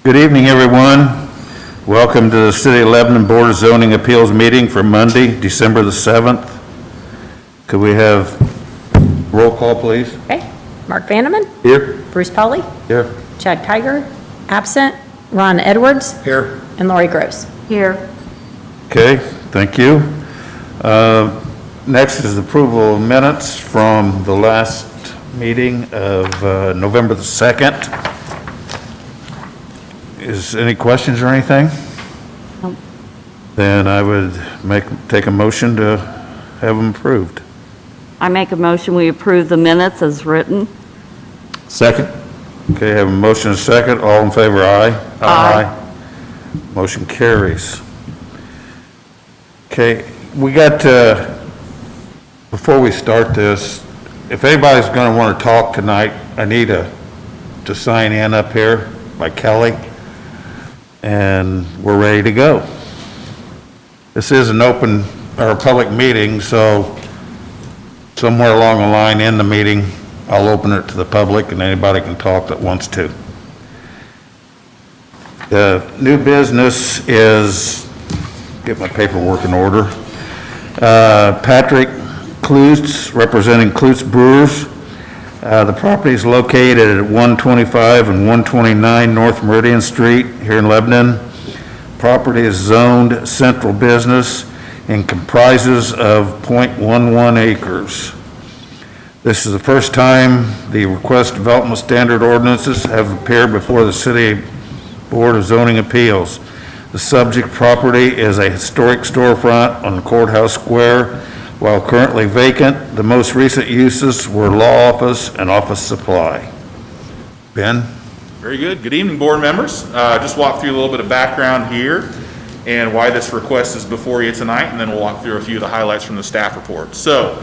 Good evening, everyone. Welcome to the City of Lebanon Board of Zoning Appeals meeting for Monday, December the 7th. Could we have roll call, please? Okay. Mark Vandeman. Here. Bruce Polly. Here. Chad Kiger. Absent. Ron Edwards. Here. And Lori Gross. Here. Okay, thank you. Next is approval of minutes from the last meeting of November the 2nd. Is any questions or anything? Nope. Then I would take a motion to have them approved. I make a motion, we approve the minutes as written. Second. Okay, have a motion and a second. All in favor, aye? Aye. Motion carries. Okay, we got, before we start this, if anybody's going to want to talk tonight, I need to sign in up here by Kelly, and we're ready to go. This is an open, or a public meeting, so somewhere along the line in the meeting, I'll open it to the public and anybody can talk that wants to. The new business is, get my paperwork in order. Patrick Klutz, representing Klutz Brewers. The property is located at 125 and 129 North Meridian Street here in Lebanon. Property is zoned central business and comprises of 0.11 acres. This is the first time the request development standard ordinances have appeared before the City Board of Zoning Appeals. The subject property is a historic storefront on the courthouse square. While currently vacant, the most recent uses were law office and office supply. Ben? Very good. Good evening, board members. Just walk through a little bit of background here and why this request is before you tonight, and then we'll walk through a few of the highlights from the staff report. So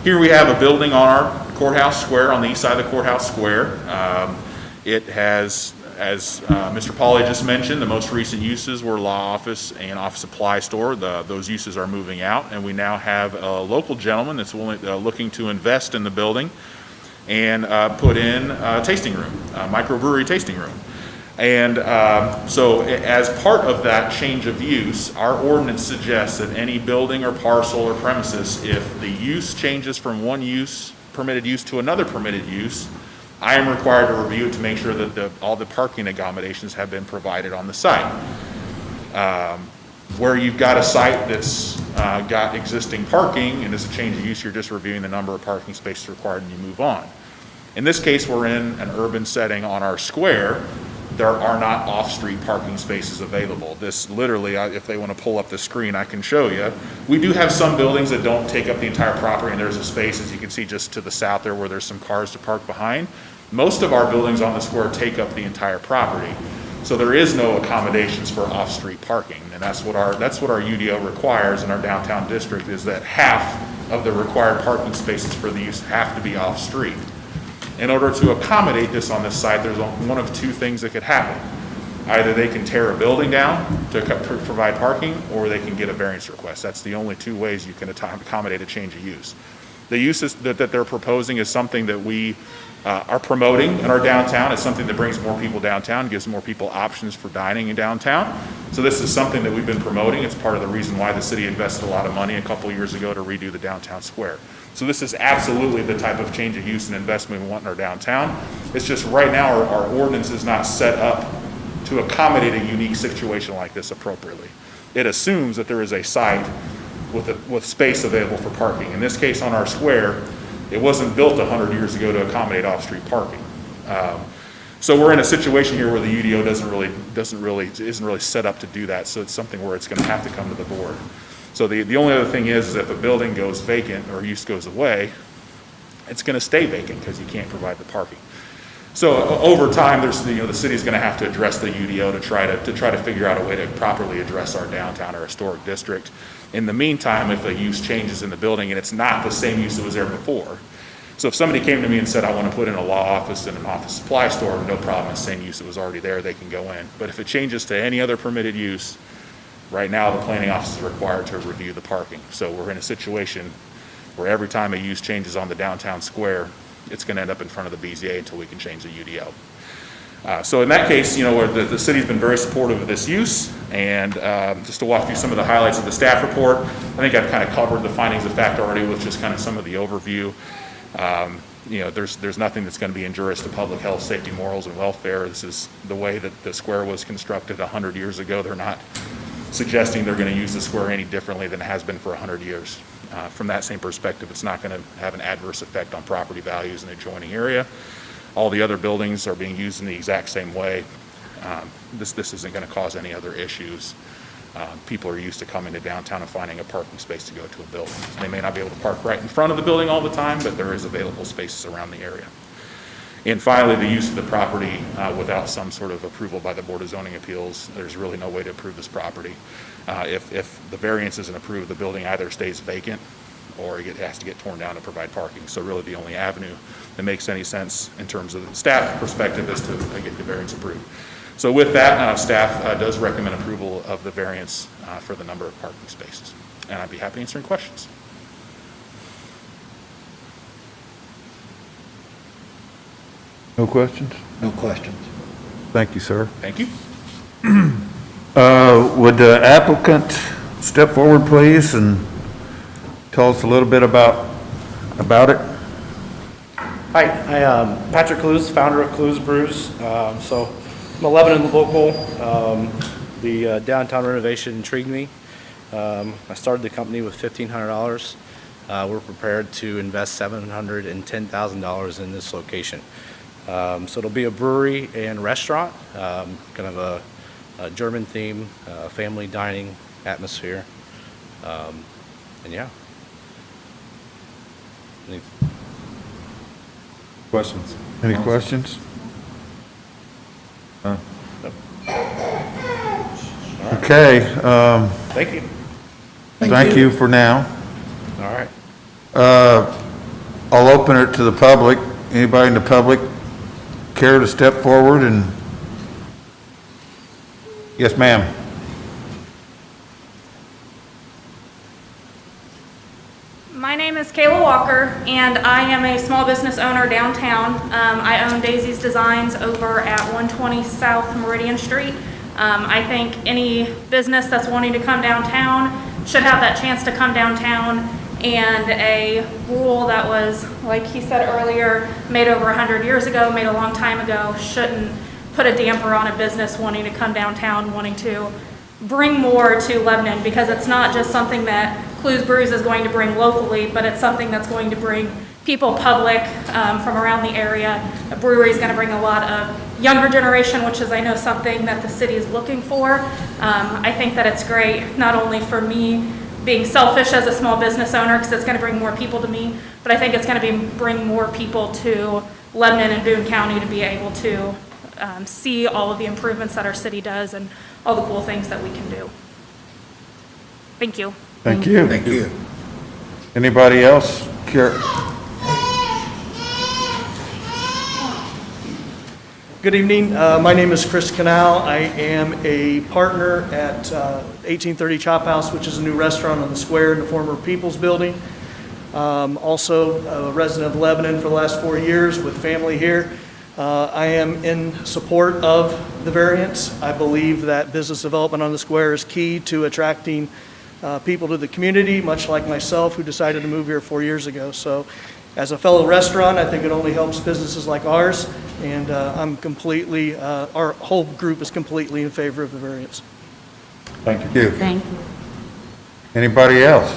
here we have a building on our courthouse square, on the east side of the courthouse square. It has, as Mr. Pauly just mentioned, the most recent uses were law office and office supply store. Those uses are moving out, and we now have a local gentleman that's looking to invest in the building and put in a tasting room, a microbrewery tasting room. And so as part of that change of use, our ordinance suggests that any building or parcel or premises, if the use changes from one use, permitted use, to another permitted use, I am required to review it to make sure that all the parking accommodations have been provided on the site. Where you've got a site that's got existing parking and it's a change of use, you're just reviewing the number of parking spaces required and you move on. In this case, we're in an urban setting on our square. There are not off-street parking spaces available. This literally, if they want to pull up the screen, I can show you. We do have some buildings that don't take up the entire property, and there's a space, as you can see, just to the south there where there's some cars to park behind. Most of our buildings on the square take up the entire property. So there is no accommodations for off-street parking, and that's what our UDO requires in our downtown district, is that half of the required parking spaces for the use have to be off-street. In order to accommodate this on this site, there's one of two things that could happen. Either they can tear a building down to provide parking, or they can get a variance request. That's the only two ways you can accommodate a change of use. The uses that they're proposing is something that we are promoting in our downtown. It's something that brings more people downtown, gives more people options for dining in downtown. So this is something that we've been promoting. It's part of the reason why the city invested a lot of money a couple years ago to redo the downtown square. So this is absolutely the type of change of use and investment we want in our downtown. It's just right now our ordinance is not set up to accommodate a unique situation like this appropriately. It assumes that there is a site with space available for parking. In this case, on our square, it wasn't built 100 years ago to accommodate off-street parking. So we're in a situation here where the UDO isn't really set up to do that. So it's something where it's going to have to come to the board. So the only other thing is if a building goes vacant or use goes away, it's going to stay vacant because you can't provide the parking. So over time, the city's going to have to address the UDO to try to figure out a way to properly address our downtown or historic district. In the meantime, if a use changes in the building and it's not the same use that was there before, so if somebody came to me and said, I want to put in a law office and an office supply store, no problem, it's the same use that was already there, they can go in. But if it changes to any other permitted use, right now the planning office is required to review the parking. So we're in a situation where every time a use changes on the downtown square, it's going to end up in front of the BZA until we can change the UDO. So in that case, where the city's been very supportive of this use, and just to walk through some of the highlights of the staff report, I think I've kind of covered the findings of fact already with just kind of some of the overview. There's nothing that's going to be injurious to public health, safety, morals, and welfare. This is the way that the square was constructed 100 years ago. They're not suggesting they're going to use the square any differently than it has been for 100 years. From that same perspective, it's not going to have an adverse effect on property values in the adjoining area. All the other buildings are being used in the exact same way. This isn't going to cause any other issues. People are used to coming to downtown and finding a parking space to go to a building. They may not be able to park right in front of the building all the time, but there is available spaces around the area. And finally, the use of the property without some sort of approval by the Board of Zoning Appeals, there's really no way to approve this property. If the variance isn't approved, the building either stays vacant or it has to get torn down to provide parking. So really the only avenue that makes any sense in terms of the staff perspective is to get the variance approved. So with that, staff does recommend approval of the variance for the number of parking spaces. And I'd be happy answering questions. No questions? No questions. Thank you, sir. Thank you. Would the applicant step forward, please, and tell us a little bit about it? Hi, I am Patrick Clues, founder of Clues Brews. So I'm a Lebanon local. The downtown renovation intrigued me. I started the company with $1,500. We're prepared to invest $710,000 in this location. So it'll be a brewery and restaurant, kind of a German theme, family dining atmosphere. And yeah. Questions? Any questions? Okay, Thank you. thank you for now. All right. I'll open it to the public. Anybody in the public care to step forward and? Yes, ma'am. My name is Kayla Walker, and I am a small business owner downtown. I own Daisy's Designs over at 120 South Meridian Street. I think any business that's wanting to come downtown should have that chance to come downtown, and a rule that was, like he said earlier, made over 100 years ago, made a long time ago, shouldn't put a damper on a business wanting to come downtown, wanting to bring more to Lebanon, because it's not just something that Clues Brews is going to bring locally, but it's something that's going to bring people, public from around the area. A brewery is going to bring a lot of younger generation, which is, I know, something that the city is looking for. I think that it's great, not only for me being selfish as a small business owner, because it's going to bring more people to me, but I think it's going to bring more people to Lebanon and Boone County to be able to see all of the improvements that our city does and all the cool things that we can do. Thank you. Thank you. Thank you. Anybody else care? Good evening. My name is Chris Canal. I am a partner at 1830 Chop House, which is a new restaurant on the square in the former People's Building. Also a resident of Lebanon for the last 4 years with family here. I am in support of the variance. I believe that business development on the square is key to attracting people to the community, much like myself, who decided to move here 4 years ago. So as a fellow restaurant, I think it only helps businesses like ours, and I'm completely, our whole group is completely in favor of the variance. Thank you. Thank you. Anybody else?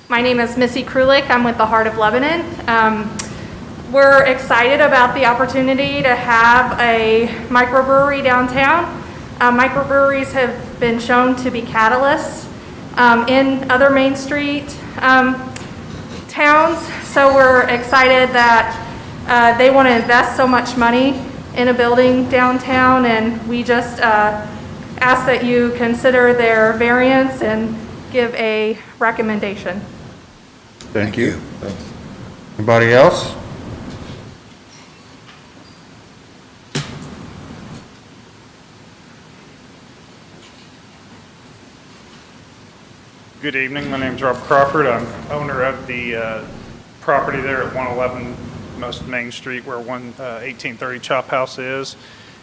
My name is Missy Krulik. I'm with the Heart of Lebanon. We're excited about the opportunity to have a microbrewery downtown. Microbreweries have been shown to be catalysts in other Main Street towns, so we're excited that they want to invest so much money in a building downtown, and we just ask that you consider their variance and give a recommendation. Thank you. Anybody else? Good evening. My name's Rob Crawford. I'm owner of the property there at 111 Most Main Street where 1830 Chop House is.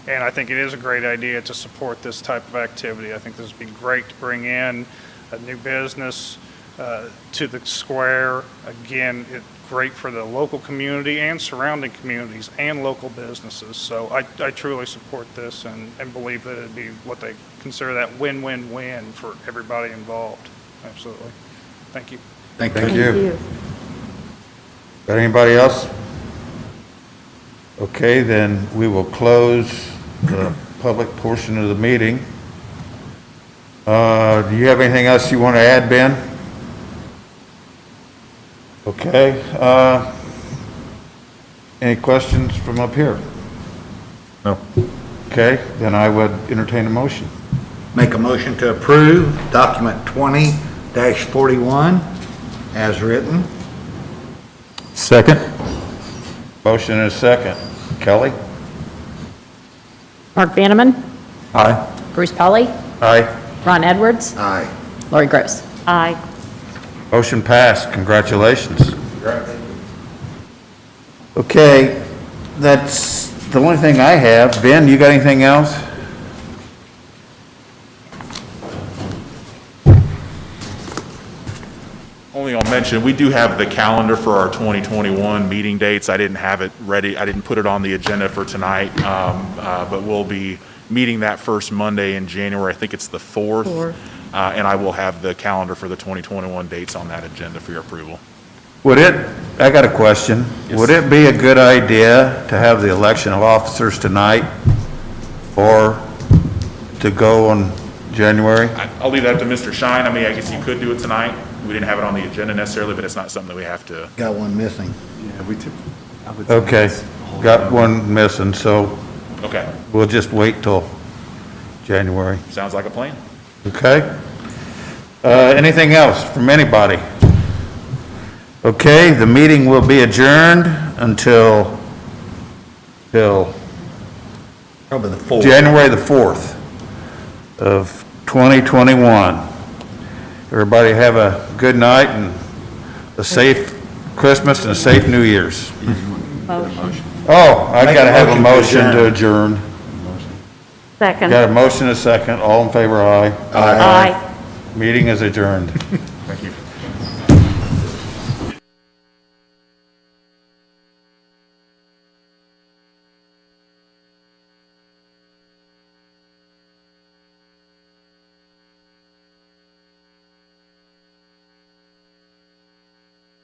And I think it is a great idea to support this type of activity. I think this would be great to bring in a new business to the square. Again, it's great for the local community and surrounding communities and local businesses. So I truly support this and believe that it'd be what they consider that win-win-win for everybody involved. Absolutely. Thank you. Thank you. Got anybody else? Okay, then we will close the public portion of the meeting. Do you have anything else you want to add, Ben? Okay, any questions from up here? No. Okay, then I would entertain a motion. Make a motion to approve document 20-41 as written. Second. Motion and a second. Kelly? Mark Vanneman, Aye. Bruce Pelly, Aye. Ron Edwards, Aye. Lori Gross. Aye. Motion passed. Congratulations. Okay, that's the only thing I have. Ben, you got anything else? Only I'll mention, we do have the calendar for our 2021 meeting dates. I didn't have it ready. I didn't put it on the agenda for tonight, but we'll be meeting that first Monday in January. I think it's the 4th. And I will have the calendar for the 2021 dates on that agenda for your approval. I got a question. Yes. Would it be a good idea to have the election of officers tonight or to go on January? I'll leave that to Mr. Shine. I mean, I guess you could do it tonight. We didn't have it on the agenda necessarily, but it's not something that we have to. Got one missing. Okay, got one missing, so Okay, we'll just wait till January. sounds like a plan. Okay? Anything else from anybody? Okay, the meeting will be adjourned until Probably the 4th. January the 4th of 2021. Everybody have a good night and a safe Christmas and a safe New Year's. Oh, I gotta have a motion to adjourn. Second. Got a motion and a second. All in favor, aye. Aye. Meeting is adjourned.